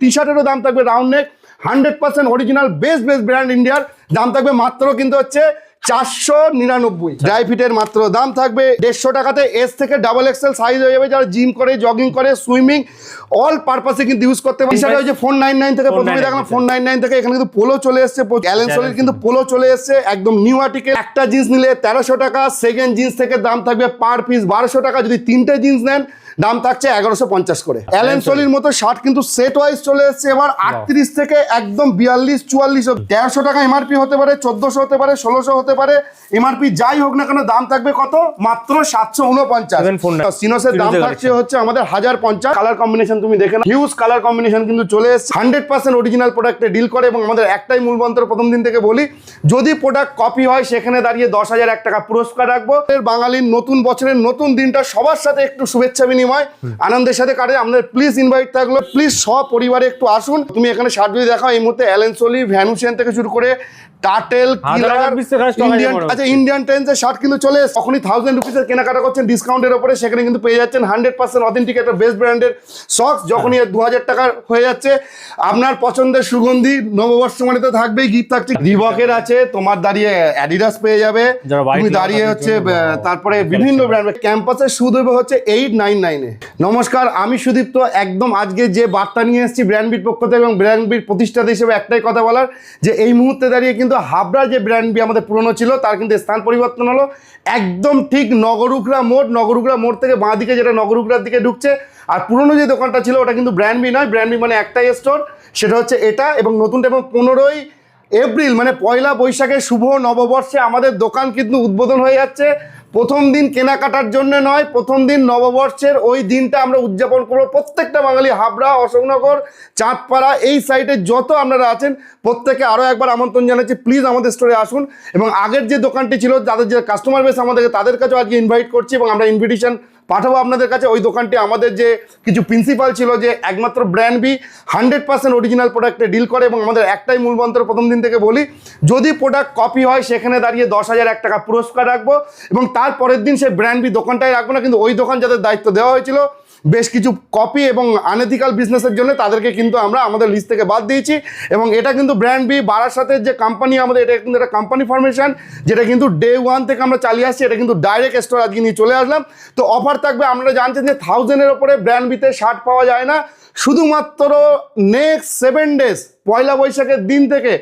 টি শার্টেরও দাম থাকবে round neck 100% original best brand ইন্ডিয়ার দাম থাকবে মাত্র কিন্তু হচ্ছে 499। ড্রাই ফিটের মাত্র দাম থাকবে 150 টাকাতে। এস থেকে ডাবল এক্সেল সাইজ হয়ে যাবে, যারা জিম করে, জগিং করে, সুইমিং অল পারপাসে কিন্তু ইউজ করতে পারে। সেটা হচ্ছে 499 থেকে, প্রথমে দেখলাম 499 থেকে। এখানে কিন্তু পোলো চলে এসেছে, অ্যালেন সোলির কিন্তু পোলো চলে এসেছে একদম নিউ আর্টিকেল। একটা জিন্স নিলে 1300 টাকা, সেকেন্ড জিন্স থেকে দাম থাকবে পার পিস 1200 টাকা। যদি তিনটে জিন্স নেন দাম থাকছে 1150 করে। অ্যালেন সোলির মতো শার্ট কিন্তু সেট ওয়াইজ চলে এসেছে এবার 38 থেকে একদম 42 44 150 টাকা এমআরপি হতে পারে, 1400 হতে পারে, 1600 হতে পারে। এমআরপি যাই হোক না কেন দাম থাকবে কত? মাত্র 749। সিনোসের দাম থাকছে হচ্ছে আমাদের 1050। কালার কম্বিনেশন তুমি দেখে না, হিউজ কালার কম্বিনেশন কিন্তু চলে এসেছে। 100% অরিজিনাল প্রোডাক্টে ডিল করে এবং আমাদের একটাই মূল মন্ত্র প্রথম দিন থেকে বলি, যদি প্রোডাক্ট কপি হয় সেখানে দাঁড়িয়ে 10,001 টাকা পুরস্কার রাখবো। বাঙালির নতুন বছরের নতুন দিনটা সবার সাথে একটু শুভেচ্ছা বিনিময় আনন্দের সাথে কাটে। আমাদের প্লিজ ইনভাইট থাকলো, প্লিজ সপরিবারে একটু আসুন। তুমি এখানে শার্ট যদি দেখাও, এই মুহূর্তে অ্যালেন সোলি, ভ্যানুসিয়ান থেকে শুরু করে টাটেল, ইন্ডিয়ান টেন্সের শার্ট কিন্তু চলে এসেছে। তখনই 1000 রুপিসের কেনাকাটা করছেন ডিসকাউন্টের উপরে, সেখানে কিন্তু পেয়ে যাচ্ছেন 100% অথেন্টিক একটা বেস্ট ব্র্যান্ডের সক্স। যখনই 2000 টাকা হয়ে যাচ্ছে, আপনার পছন্দের সুগন্ধি নববর্ষ মানে তো থাকবেই, গিফট থাকছে। রিবকের আছে, তোমার দাঁড়িয়ে অ্যাডিডাস পেয়ে যাবে, তুমি দাঁড়িয়ে হচ্ছে তারপরে বিভিন্ন ব্র্যান্ড। ক্যাম্পাসের সুদ হবে হচ্ছে 899-এ। নমস্কার, আমি সুদীপ্ত। একদম আজকে যে বার্তা নিয়ে এসেছি ব্র্যান্ডবির পক্ষ থেকে এবং ব্র্যান্ডবির প্রতিষ্ঠাতা হিসেবে একটাই কথা বলার, যে এই মুহূর্তে দাঁড়িয়ে কিন্তু হাবড়া যে ব্র্যান্ড বি আমাদের পুরনো ছিল তার কিন্তু স্থান পরিবর্তন হলো। একদম ঠিক নগরুকরা মোড় থেকে বাঁ দিকে, যেটা নগরুকরার দিকে ঢুকছে। আর পুরনো যে দোকানটা ছিল ওটা কিন্তু ব্র্যান্ড বি নয়, ব্র্যান্ড বি মানে একটাই স্টোর, সেটা হচ্ছে এটা। এবং নতুনটা, এবং 15ই এপ্রিল মানে পয়লা বৈশাখের শুভ নববর্ষে আমাদের দোকান কিন্তু উদ্বোধন হয়ে যাচ্ছে। প্রথম দিন কেনাকাটার জন্য নয়, প্রথম দিন নববর্ষের ওই দিনটা আমরা উদযাপন করবো প্রত্যেকটা বাঙালি। হাবড়া, অশোকনগর, চাঁদপাড়া এই সাইডে যত আপনারা আছেন প্রত্যেকে আরও একবার আমন্ত্রণ জানাচ্ছি, প্লিজ আমাদের স্টোরে আসুন। এবং আগের যে দোকানটি ছিল, যাদের যে কাস্টমার বেস আমাদেরকে, তাদের কাছেও আজকে ইনভাইট করছি এবং আমরা ইনভিটেশন পাঠাবো আপনাদের কাছে। ওই দোকানটি আমাদের যে কিছু প্রিন্সিপাল ছিল, যে একমাত্র ব্র্যান্ড বি 100% অরিজিনাল প্রোডাক্টে ডিল করে এবং আমাদের একটাই মূল মন্ত্র প্রথম দিন থেকে বলি, যদি প্রোডাক্ট কপি হয় সেখানে দাঁড়িয়ে 10,001 টাকা পুরস্কার রাখবো। এবং তারপরের দিন সে ব্র্যান্ড বি দোকানটাই রাখবো না, কিন্তু ওই দোকান যাদের দায়িত্ব দেওয়া হয়েছিল বেশ কিছু কপি এবং আনএথিক্যাল বিজনেসের জন্য, তাদেরকে কিন্তু আমরা আমাদের লিস্ট থেকে বাদ দিয়েছি। এবং এটা কিন্তু ব্র্যান্ড বি বারাসাতের যে কোম্পানি আমাদের, এটা কিন্তু একটা কোম্পানি ফরমেশন, যেটা কিন্তু ডে 1 থেকে আমরা চালিয়ে আসছি। এটা কিন্তু ডাইরেক্ট স্টোর আজকে নিয়ে চলে আসলাম। তো অফার থাকবে, আপনারা জানছেন যে 1000-এর ওপরে ব্র্যান্ড বিতে শার্ট পাওয়া যায় না। শুধুমাত্র নেক্সট 7 ডেজ, পয়লা বৈশাখের দিন থেকে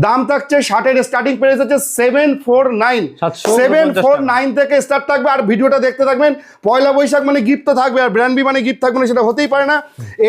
দাম থাকছে শার্টের স্টার্টিং প্রাইস হচ্ছে 749 থেকে স্টার্ট থাকবে। আর ভিডিওটা দেখতে থাকবেন। পয়লা বৈশাখ মানে গিফট তো থাকবে, আর ব্র্যান্ড বি মানে গিফট থাকবে না, সেটা হতেই পারে না।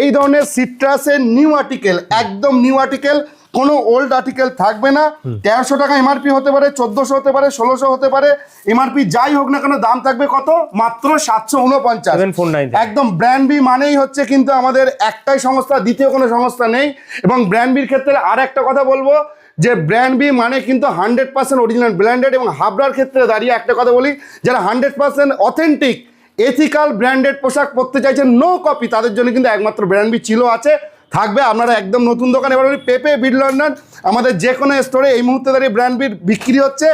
এই ধরনের সিট্রাসের নিউ আর্টিকেল, একদম নিউ আর্টিকেল, কোনো ওল্ড আর্টিকেল থাকবে না। 1300 টাকা এমআরপি হতে পারে, 1400 হতে পারে, 1600 হতে পারে। এমআরপি যাই হোক না কেন দাম থাকবে কত? মাত্র 749। একদম ব্র্যান্ড বি মানেই হচ্ছে কিন্তু আমাদের একটাই সংস্থা, দ্বিতীয় কোনো সংস্থা নেই। এবং ব্র্যান্ড বির ক্ষেত্রে আর একটা কথা বলবো, যে ব্র্যান্ড বি মানে কিন্তু 100% অরিজিনাল ব্র্যান্ডেড। এবং হাবড়ার ক্ষেত্রে দাঁড়িয়ে একটা কথা বলি, যারা 100% অথেন্টিক এথিক্যাল ব্র্যান্ডেড পোশাক পরতে চাইছেন, নো কপি, তাদের জন্য কিন্তু একমাত্র ব্র্যান্ড বি ছিল, আছে, থাকবে। আপনারা একদম নতুন দোকান। এবার পেপে বিড লন্ডন আমাদের যে কোনো স্টোরে এই মুহূর্তে দাঁড়িয়ে ব্র্যান্ড বির বিক্রি হচ্ছে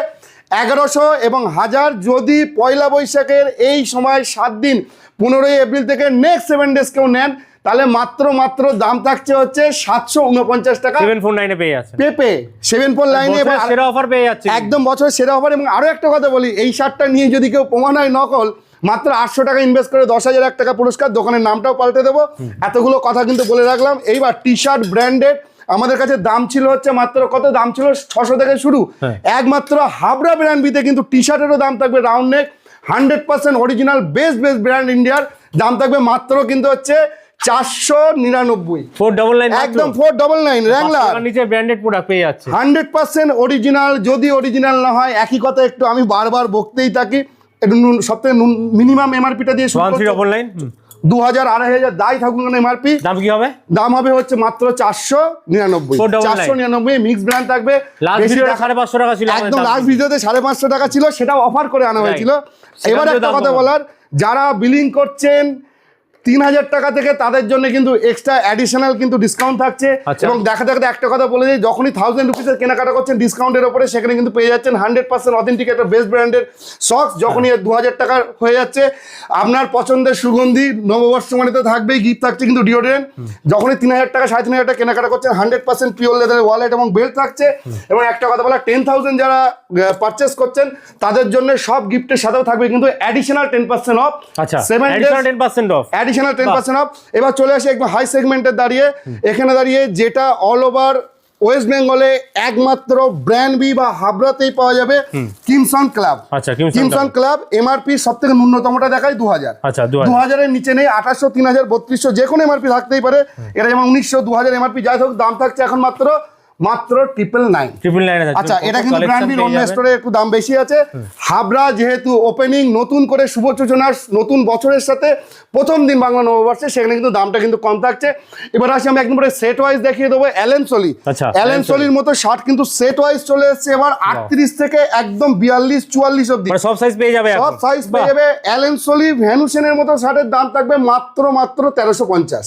1100 এবং 1000। যদি পয়লা বৈশাখের এই সময় 7 দিন 15ই এপ্রিল থেকে নেক্সট 7 ডেজ কেউ নেন, তাহলে মাত্র দাম থাকছে হচ্ছে 749 টাকা। 749 পেয়ে যাচ্ছে পেপে 749 সেরা অফার পেয়ে যাচ্ছে, একদম বছরের সেরা অফার। এবং আরো একটা কথা বলি, এই শার্টটা নিয়ে যদি কেউ প্রমাণ হয় নকল, মাত্র 800 টাকা ইনভেস্ট করে 10,001 টাকা পুরস্কার। দোকানের নামটাও পাল্টে দেবো। এতগুলো কথা কিন্তু বলে রাখলাম। এইবার টি শার্ট ব্র্যান্ডেড আমাদের কাছে দাম ছিল হচ্ছে মাত্র কত? দাম ছিল 600 থেকে শুরু। একমাত্র হাবড়া ব্র্যান্ড বিতে কিন্তু টি শার্টেরও দাম থাকবে round neck 100% original best brand ইন্ডিয়ার দাম থাকবে মাত্র কিন্তু হচ্ছে 499। 499 একদম 499 র্যাংলার নিচে ব্র্যান্ডেড প্রোডাক্ট পেয়ে যাচ্ছে 100% অরিজিনাল। যদি অরিজিনাল না হয়, একই কথা একটু আমি বারবার বকতেই থাকি, একটু সবথেকে মিনিমাম এমআরপিটা দিয়ে শুরু করতে 1399 2000 2500 দাই থাকুন না এমআরপি। দাম কি হবে? দাম হবে হচ্ছে মাত্র 499 মিক্স ব্র্যান্ড থাকবে। লাস্ট ভিডিওতে 550 টাকা ছিল, একদম লাস্ট ভিডিওতে 550 টাকা ছিল, সেটাও অফার করে আনা হয়েছিল। এবার একটা কথা বলার, যারা বিলিং করছেন 3000 টাকা থেকে তাদের জন্য কিন্তু এক্সট্রা অ্যাডিশনাল কিন্তু ডিসকাউন্ট থাকছে। আচ্ছা। এবং দেখা একটা কথা বলে দিই, যখনই 1000 রুপিসের কেনাকাটা করছেন ডিসকাউন্টের উপরে, সেখানে কিন্তু পেয়ে যাচ্ছেন 100% অথেন্টিক একটা বেস্ট ব্র্যান্ডের সক্স। যখনই 2000 টাকা হয়ে যাচ্ছে, আপনার পছন্দের সুগন্ধি নববর্ষ মানেতে থাকবেই, গিফট থাকছে কিন্তু ডিওড্রেন্ট। যখনই 3000 টাকা 3500 টাকা কেনাকাটা করছেন 100% পিওর লেদারের ওয়ালেট এবং বেল্ট থাকছে। এবং একটা কথা বলা, 10,000 যারা পারচেস করছেন তাদের জন্য সব গিফটের সাথেও থাকবে কিন্তু অ্যাডিশনাল 10% অফ। আচ্ছা, 7 days 10% অফ, অ্যাডিশনাল 10% অফ। এবার চলে আসে একদম হাই সেগমেন্টের দাঁড়িয়ে, এখানে দাঁড়িয়ে যেটা অল ওভার ওয়েস্ট বেঙ্গলে একমাত্র ব্র্যান্ড বি বা হাবড়াতেই পাওয়া যাবে, কিমসন ক্লাব। আচ্ছা, কিমসন ক্লাব এমআরপি সব থেকে ন্যূনতমটা দেখায় 2000। আচ্ছা, 2000 এর নিচে নেই, 2800, 3000, 3200 যে কোনো এমআরপি থাকতেই পারে। এটা যেমন 1900, 2000 এমআরপি যাই হোক, দাম থাকছে এখন মাত্র 999। আচ্ছা, এটা কিন্তু ব্র্যান্ড বির অন্য স্টোরে একটু দাম বেশি আছে। হাবড়া যেহেতু ওপেনিং নতুন করে শুভ সূচনার নতুন বছরের সাথে প্রথম দিন বাংলা নববর্ষে, সেখানে কিন্তু দামটা কিন্তু কম থাকছে। এবার আসি আমি একদম সেট ওয়াইজ দেখিয়ে দেবো। অ্যালেন সলি, আচ্ছা, অ্যালেন সলির মতো শার্ট কিন্তু সেট ওয়াইজ চলে এসেছে এবার 38 থেকে একদম 42, 44 অবধি সব সাইজ পেয়ে যাবে, সব সাইজ পেয়ে যাবে। অ্যালেন সলি ভ্যানুসেনের মতো শার্টের দাম থাকবে মাত্র 1350,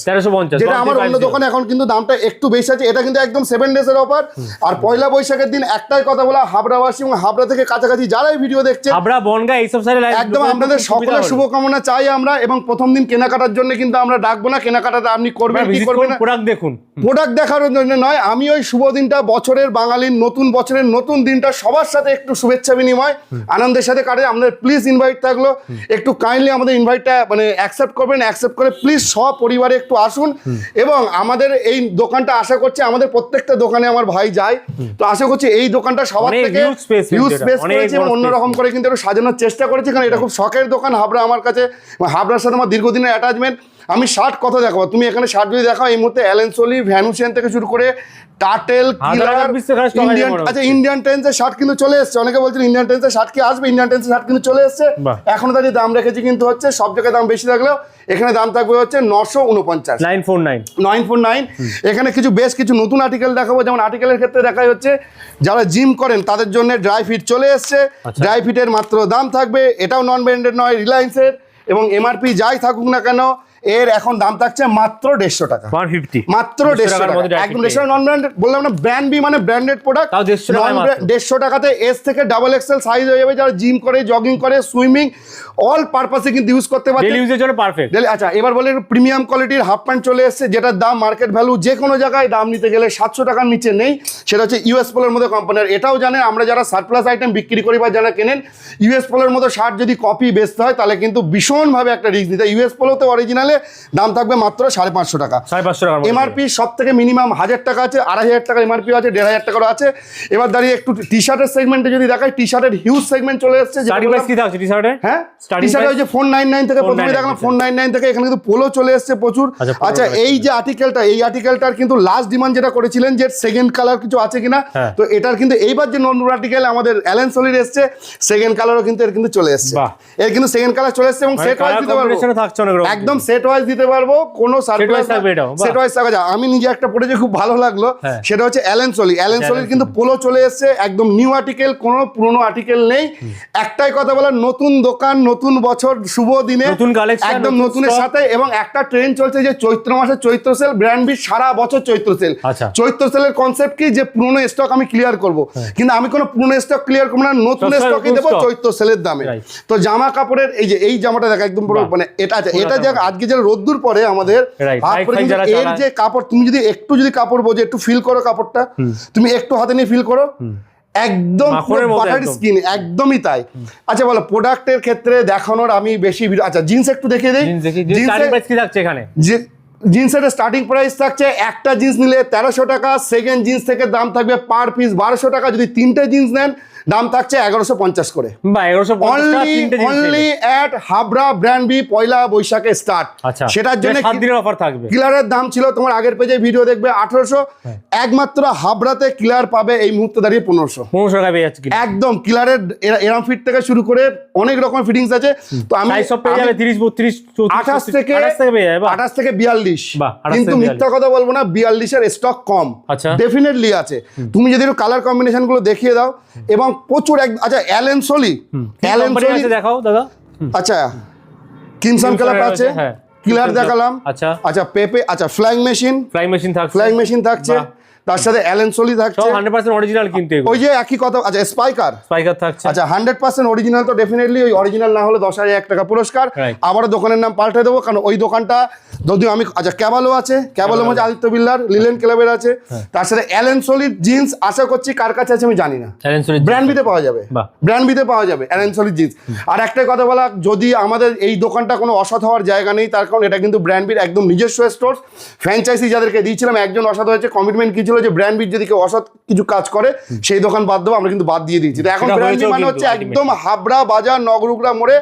যেটা আমার অন্য দোকানে এখন কিন্তু দামটা একটু বেশি আছে। এটা কিন্তু একদম 7 ডেজের অফার। আর পয়লা বৈশাখের দিন একটাই কথা বলা, হাবড়াবাসী এবং হাবড়া থেকে কাছাকাছি যারাই ভিডিও দেখছে, হাবড়া বনগাঁ এইসব সাইডে একদম আপনাদের সকলের শুভকামনা চাই আমরা। এবং প্রথম দিন কেনাকাটার জন্য কিন্তু আমরা ডাকবো না, কেনাকাটাটা আপনি করবেন কি করবেন না, প্রোডাক্ট দেখুন, প্রোডাক্ট দেখার জন্য নয়। আমি ওই শুভ দিনটা, বছরের বাঙালির নতুন বছরের নতুন দিনটা সবার সাথে একটু শুভেচ্ছা বিনিময় আনন্দের সাথে কাটে। আমাদের প্লিজ ইনভাইট থাকলো, একটু কাইন্ডলি আমাদের ইনভাইটটা মানে অ্যাকসেপ্ট করবেন। অ্যাকসেপ্ট করে প্লিজ সপরিবারে একটু আসুন। এবং আমাদের এই দোকানটা আশা করছি, আমাদের প্রত্যেকটা দোকানে আমার ভাই যায়, তো আশা করছি এই দোকানটা সবার থেকে হিউজ স্পেস করেছে এবং অন্যরকম করে কিন্তু একটু সাজানোর চেষ্টা করেছে, কারণ এটা খুব শখের দোকান হাবড়া আমার কাছে। হাবড়ার সাথে আমার দীর্ঘদিনের অ্যাটাচমেন্ট। আমি শার্ট কথা দেখাবো, তুমি এখানে শার্ট যদি দেখাও, এই মুহূর্তে অ্যালেন সলি, ভ্যানুসিয়ান থেকে শুরু করে টাটেল, কিলার, ইন্ডিয়ান, আচ্ছা ইন্ডিয়ান টেন্সের শার্ট কিন্তু চলে এসেছে। অনেকে বলছেন ইন্ডিয়ান টেন্সের শার্ট কি আসবে, ইন্ডিয়ান টেন্সের শার্ট কিন্তু চলে এসেছে। এখনো দাঁড়িয়ে দাম রেখেছি কিন্তু হচ্ছে সব জায়গায় দাম বেশি থাকলেও এখানে দাম থাকবে হচ্ছে 949, 949। এখানে বেশ কিছু নতুন আর্টিকেল দেখাবো। যেমন আর্টিকেলের ক্ষেত্রে দেখা হচ্ছে যারা জিম করেন তাদের জন্য ড্রাই ফিট চলে এসছে। ড্রাই ফিটের মাত্র দাম থাকবে, এটাও নন ব্র্যান্ডেড নয়, রিলায়েন্সের, এবং এমআরপি যাই থাকুক না কেন এর এখন দাম থাকছে মাত্র 150 টাকা, 150, মাত্র 150 টাকা, একদম 150 নন ব্র্যান্ডেড। বললাম না ব্র্যান্ড বি মানে ব্র্যান্ডেড প্রোডাক্ট, 150 টাকাতে এস থেকে ডাবল এক্সেল সাইজ হয়ে যাবে। যারা জিম করে, জগিং করে, সুইমিং অল পারপাসে কিন্তু ইউজ করতে পারবে, ডেইলি ইউজের জন্য পারফেক্ট। আচ্ছা, এবার বলে প্রিমিয়াম কোয়ালিটির হাফ প্যান্ট চলে এসেছে, যেটার দাম মার্কেট ভ্যালু যে কোনো জায়গায় দাম নিতে গেলে 700 টাকার নিচে নেই। সেটা হচ্ছে ইউএস পোলোর মতো কোম্পানির। এটাও জানেন আমরা যারা সারপ্লাস আইটেম বিক্রি করি বা যারা কেনেন, ইউএস পোলোর মতো শার্ট যদি কপি বেচতে হয় তাহলে কিন্তু ভীষণভাবে একটা রিস্ক নিতে। ইউএস পোলোতে অরিজিনালে দাম থাকবে মাত্র 550 টাকা, 550 টাকা। এমআরপি সব থেকে মিনিমাম 1000 টাকা আছে, 2500 টাকার এমআরপি আছে, 1500 টাকারও আছে। এবার দাঁড়িয়ে একটু টি শার্টের সেগমেন্টে যদি দেখাই, টি শার্টের হিউজ সেগমেন্ট চলে এসেছে। হ্যাঁ, টি শার্ট হচ্ছে 499 থেকে, প্রথমে দেখলাম 499 থেকে, এখানে কিন্তু পোলো চলে এসেছে প্রচুর। আচ্ছা, এই যে আর্টিকেলটা, এই আর্টিকেলটার কিন্তু লাস্ট ডিমান্ড যেটা করেছিলেন যে সেকেন্ড কালার কিছু আছে কিনা, তো এটার কিন্তু এইবার যে নতুন আর্টিকেল আমাদের অ্যালেন সলির এসেছে, সেকেন্ড কালারও কিন্তু এর কিন্তু চলে এসেছে। এর কিন্তু সেকেন্ড কালার চলে এসেছে এবং সেট ওয়াইজ দিতে পারবো, একদম সেট ওয়াইজ দিতে পারবো, কোনো সারপ্রাইজ সেট ওয়াইজ থাকা যায়। আমি নিজে একটা পড়েছি খুব ভালো লাগলো, সেটা হচ্ছে অ্যালেন সলি। অ্যালেন সলির কিন্তু পোলো চলে এসেছে, একদম নিউ আর্টিকেল, কোনো পুরনো আর্টিকেল নেই। একটাই কথা বলার, নতুন দোকান, নতুন বছর, শুভ দিনে একদম নতুনের সাথে। এবং একটা ট্রেন্ড চলছে যে চৈত্র মাসে চৈত্র সেল, ব্র্যান্ড বি সারা বছর চৈত্র সেল। চৈত্র সেলের কনসেপ্ট কি, যে পুরনো স্টক আমি ক্লিয়ার করব, কিন্তু আমি কোনো পুরনো স্টক ক্লিয়ার করবো না, নতুন স্টকই দেবো চৈত্র সেলের দামে। তো জামা কাপড়ের এই যে এই জামাটা দেখা একদম পুরো মানে এটা আছে, এটা যে আজকে যে রোদ্দুর পরে আমাদের এর যে কাপড়, তুমি যদি একটু যদি কাপড় বোঝে, একটু ফিল করো কাপড়টা, তুমি একটু হাতে নিয়ে ফিল করো, একদম বাটার স্কিন, একদমই তাই। আচ্ছা বলো, প্রোডাক্টের ক্ষেত্রে দেখানোর আমি বেশি, আচ্ছা জিন্স একটু দেখিয়ে দেই। জিন্সের স্টার্টিং প্রাইস থাকছে, একটা জিন্স নিলে 1300 টাকা, সেকেন্ড জিন্স থেকে দাম থাকবে পার পিস 1200 টাকা। যদি 3টে জিন্স নেন দাম থাকছে 1150 করে, অনলি এট হাবড়া ব্র্যান্ড বি, পয়লা বৈশাখে স্টার্ট। সেটার জন্য 7 দিনের অফার থাকবে। কিলারের দাম ছিল, তোমার আগের পেজে ভিডিও দেখবে 1800, একমাত্র হাবড়াতে কিলার পাবে এই মুহূর্তে দাঁড়িয়ে 1500 টাকা পেয়ে যাচ্ছে। একদম কিলারের এরম ফিট থেকে শুরু করে অনেক রকম ফিটিংস আছে। তো আমি সব পেয়ে যাবে 30, 32, 28 থেকে 42, কিন্তু মিথ্যা কথা বলবো না, 42 এর স্টক কম ডেফিনেটলি আছে। তুমি যদি কালার কম্বিনেশন গুলো দেখিয়ে দাও, এবং প্রচুর আচ্ছা অ্যালেন সলি দেখাও দাদা, আচ্ছা কিমসন কালার আছে, কিলার দেখালাম। আচ্ছা আচ্ছা পেপে, আচ্ছা ফ্লাইং মেশিন ফ্লাইং মেশিন থাকছে থাকছে, তার সাথে অ্যালেন সোলি থাকছে, সব 100% অরিজিনাল কিন্তু এগুলো। ওই যে একই কথা। আচ্ছা স্পাইকার থাকছে। আচ্ছা 100% অরিজিনাল, তো ডেফিনেটলি ওই অরিজিনাল না হলে 10,000 টাকা পুরস্কার। Right. আবারও দোকানের নাম পাল্টে দেবো, কারণ ওই দোকানটা যদিও আমি, আচ্ছা ক্যাবালো আছে, ক্যাবালো মধ্যে আদিত্য বিল্লার লিলেন ক্লাবের আছে, তার সাথে অ্যালেন সলিড জিন্স আশা করছি কার কাছে আছে আমি জানি না, ব্র্যান্ড বিতে পাওয়া যাবে, বাহ। ব্র্যান্ড বিতে পাওয়া যাবে অ্যালেন সলিড জিন্স। আর একটাই কথা বলা, যদি আমাদের এই দোকানটা কোনো অসৎ হওয়ার জায়গা নেই, তার কারণ এটা কিন্তু ব্র্যান্ড বির একদম নিজস্ব স্টোর। ফ্র্যাঞ্চাইজি যাদেরকে দিয়েছিলাম একজন অসৎ হয়েছে, কমিটমেন্ট কি ছিল যে ব্র্যান্ড বির যদি কেউ অসৎ কিছু কাজ করে সেই দোকান বাদ দেবো, আমরা কিন্তু বাদ দিয়ে দিয়েছি। তো এখন সেটা ব্র্যান্ড বি হয়েছেও মানে কিন্তু হচ্ছে একদম হাবড়া বাজার নগরুগড়া মোড়ে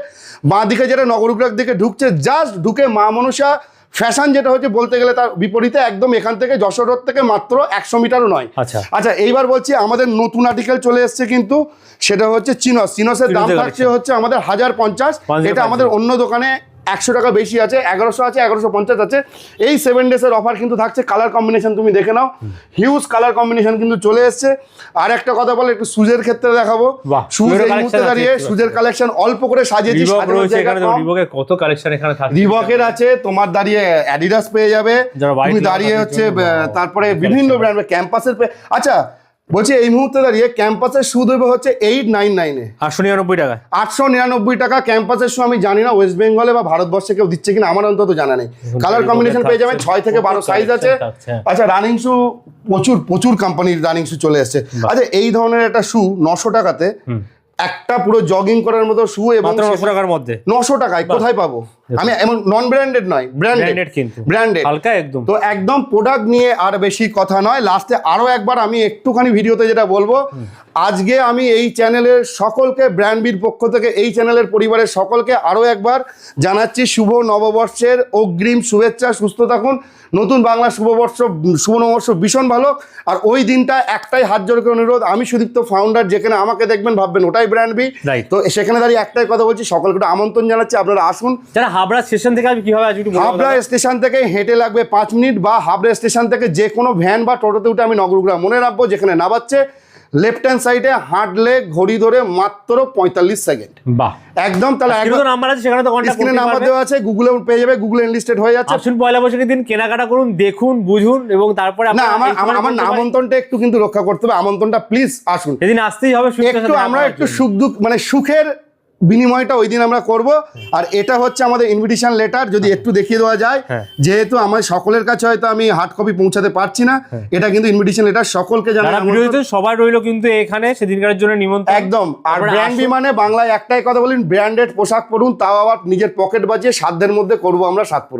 বাঁ দিকে, যেটা নগরুগড়ার দিকে ঢুকছে, জাস্ট ঢুকে মা মনসা ফ্যাশন যেটা হচ্ছে বলতে গেলে তার বিপরীতে, একদম এখান থেকে যশোর রোড থেকে মাত্র 100 মিটারও নয়। আচ্ছা এইবার বলছি আমাদের নতুন আর্টিকেল চলে এসছে কিন্তু, সেটা হচ্ছে চিনসের দাম থাকছে হচ্ছে আমাদের 1050। এটা আমাদের অন্য দোকানে 100 টাকা বেশি আছে, 1100 আছে, 1150 আছে। এই 7 ডেজের অফার কিন্তু থাকছে। কালার কম্বিনেশন তুমি দেখে নাও, হিউজ কালার কম্বিনেশন কিন্তু চলে এসছে। আর একটা কথা বলে একটু শুজের ক্ষেত্রে দেখাবো, শুজ এই মুহূর্তে দাঁড়িয়ে শুজের কালেকশন অল্প করে সাজিয়েছি, কত কালেকশন এখানে থাকে। রিবকের আছে, তোমার দাঁড়িয়ে অ্যাডিডাস পেয়ে যাবে, তুমি দাঁড়িয়ে হচ্ছে তারপরে বিভিন্ন ব্র্যান্ড ক্যাম্পাসের আচ্ছা বলছি এই মুহূর্তে দাঁড়িয়ে ক্যাম্পাসের শু দেবে হচ্ছে 899 899 টাকা। 899 টাকা ক্যাম্পাসের শু। আমি জানি না ওয়েস্ট বেঙ্গলে বা ভারতবর্ষে কেউ দিচ্ছে কিনা, আমার অন্তত জানা নেই। কালার কম্বিনেশন পেয়ে যাবেন, 6 থেকে 12 সাইজ আছে। আচ্ছা রানিং শু প্রচুর কোম্পানির রানিং শু চলে এসছে। আচ্ছা এই ধরনের একটা শু 900 টাকাতে, একটা পুরো জগিং করার মতো শু, এবং 900 টাকার মধ্যে 900 টাকায় কোথায় পাবো আমি? এমন নন ব্র্যান্ডেড নয়, ব্র্যান্ডেড কিন্তু ব্র্যান্ডেড হালকা একদম। তো একদম প্রোডাক্ট নিয়ে আর বেশি কথা নয়, লাস্টে আরো একবার আমি একটুখানি ভিডিওতে যেটা বলবো, আজকে আমি এই চ্যানেলের সকলকে, ব্র্যান্ড বির পক্ষ থেকে এই চ্যানেলের পরিবারের সকলকে আরো একবার জানাচ্ছি শুভ নববর্ষের অগ্রিম শুভেচ্ছা। সুস্থ থাকুন, নতুন বাংলা শুভ নববর্ষ ভীষণ ভালো। আর ওই দিনটা একটাই হাত জোর করে অনুরোধ, আমি সুদীপ্ত ফাউন্ডার, যেখানে আমাকে দেখবেন ভাববেন ওটাই ব্র্যান্ড বি। তো সেখানে দাঁড়িয়ে একটাই কথা বলছি, সকলকে একটু আমন্ত্রণ জানাচ্ছি, আপনারা আসুন। যারা হাবড়া স্টেশন থেকে আসবে কিভাবে আসবে? হাবড়া স্টেশন থেকে হেঁটে লাগবে 5 মিনিট, বা হাবড়া স্টেশন থেকে যে কোনো ভ্যান বা টোটোতে উঠে আমি নগরুগড়া মনে রাখবো, যেখানে নামাচ্ছে লেফট হ্যান্ড সাইডে হাঁটলে ঘড়ি ধরে মাত্র 45 সেকেন্ড। বাহ একদম। তাহলে একদম নাম্বার আছে, সেখানে তো কন্টাক্ট স্ক্রিনে নাম্বার দেওয়া আছে, গুগলে পেয়ে যাবে, গুগলে এনলিস্টেড হয়ে যাচ্ছে। আসুন পয়লা বৈশাখের দিন কেনাকাটা করুন, দেখুন বুঝুন, এবং তারপরে না আমার আমন্ত্রণটা একটু কিন্তু রক্ষা করতে হবে, আমন্ত্রণটা প্লিজ আসুন, সেদিন আসতেই হবে। একটু আমরা একটু সুখ দুঃখ মানে সুখের বিনিময়টা ওই দিন আমরা করব। আর এটা হচ্ছে আমাদের ইনভিটেশন লেটার, যদি একটু দেখিয়ে দেওয়া যায়, যেহেতু আমার সকলের কাছে হয়তো আমি হার্ড কপি পৌঁছাতে পারছি না, এটা কিন্তু ইনভিটেশন লেটার, সকলকে জানাই সবাই রইলো কিন্তু এখানে সেদিনকার জন্য নিমন্ত্রণ একদম। আর ব্র্যান্ড বি মানে বাংলায় একটাই কথা বলেন, ব্র্যান্ডেড পোশাক পরুন, তাও আবার নিজের পকেট বাজিয়ে সাধ্যের মধ্যে করবো আমরা সাতপুরা।